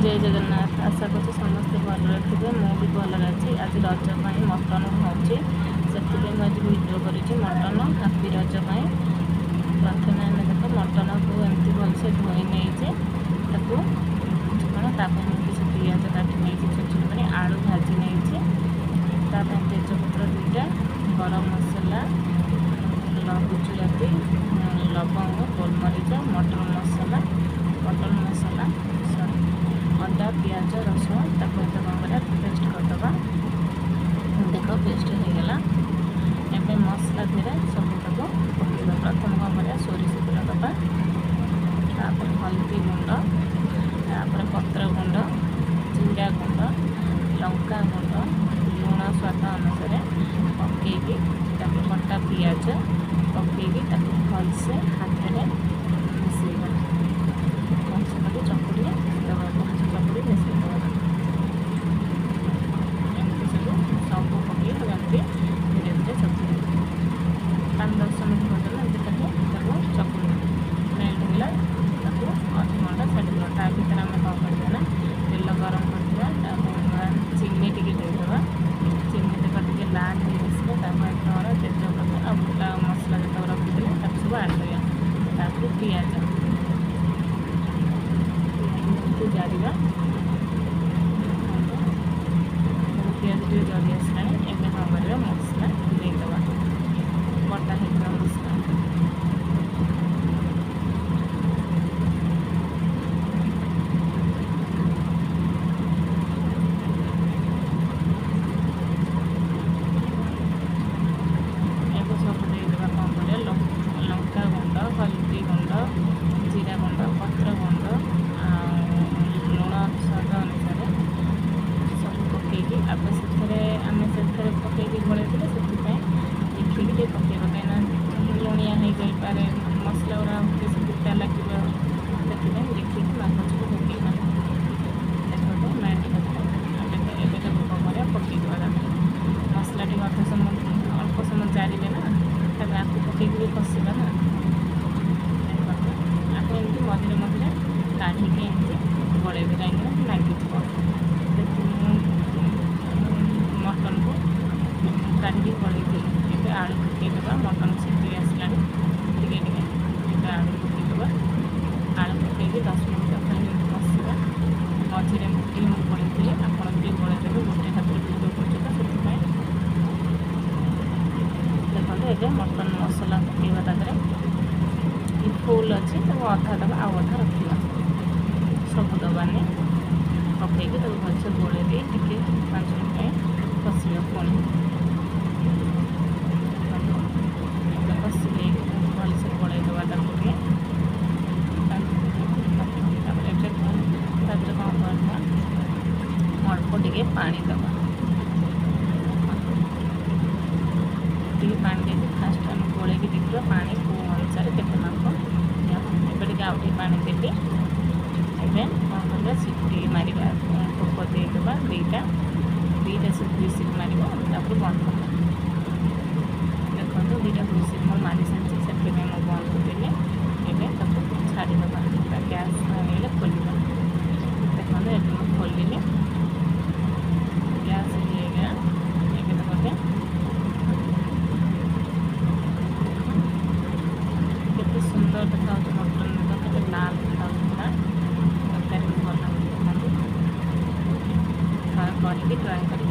जय जगन्नाथ। आशा कर समस्ते भल थे भी भल अच्छी। आज रज मटन होची से आज भिडियो कर मटन हापी रज प्रथम आम देख मटन को एमती भलसे धोई नहीं कौन किसी पिज काटी नहीं छोट छोट आलू भाजी नहीं तेजपत्र 2टा गरम मसला गुजराती लवंग गोलमरीच मटन मसला अदा पियाज रसुण ताको कौन कर पेस्ट करदे। देख पेस्ट होगा एवं मसला धीरे सब तक पकड़ा। प्रथम कौन कर सोरिष तेल दबा तापर हल्दी गुंड तापर पत्र गुंड जीरा गुंड लंका गुंड लुण स्वाद अनुसार पकईकि कटा पियाज पकईकि भलसे हाथ में मिसेगा भलसे चकुड़ी चकुड़ी मिसेद एमती सब पकई धीरे धीरे चकुड़ी 5-10 मिनट करदेल एमती चकुड़ी मेल्ट होगा अध घंटा छाड़ ता भर आम कौन करना तेल गरम करवा चीनी टी देदेवा चीनी देख टे लाल हो आसले तेजपत्र आ गोटा मसला जो रखी सब आड कर पियाज जारिवा पियाज टे जली आसला एवं कौन कर मसला देदेवा बटा होगा मसला लंका गुंड हल्दी गुंड जीरा गुंड पत्र गुंड लुण स्वाद अनुसार सब पकईकि आप आम से पकईकि गोल देखिए पकड़ कहीं लुणिया हो जापे मसला गुरा पिता लगे से देखिए माछ को पकईमा देखो मैंट एवं कौन कर पकईदेवा मसला टी अल्प समय जारे ना तब आपको पकईकि भी कषा ना आपको एमती मझे मझे काढ़ी एमती गड़ेबे कहीं लगे मटन को काढ़ी गड़े ए आलू पकईदेवा मटन सीटी आसला टे आलू पकईदेवा आलू पकईकि 10 मिनट खाली कषा मझे पड़ी आप गड़ेदेवे गोटे हाथ भिडियो कर देखते मटन मसला पकईवा ताकरे फुल अच्छी तो अधा दबा आउ अधा रखा सब दबानी पकईकि भलसे गोले दी टे 5 मिनट कषा पुणी कषि भलसे गोल देवा कौन करना अल्प टे पानी दबा पानी दे फास्ट आम गोल देखिए पानी को अनुसार केते माप एबे आउ पानी देवी एवं कौन कर सीटी मार टोप देदेवा 2टा से हुईसिल मार बंद कर देखो 2टा हुईसिल मोर मारी सारी से मुझे बंद करदेली एवं छाड़ीदा गैस खोलिया देखो ये खोलिली गैस होगा देखते केते सुंदर देखा मटन के लाल देखा तरकारी भी भल करके ट्राए कर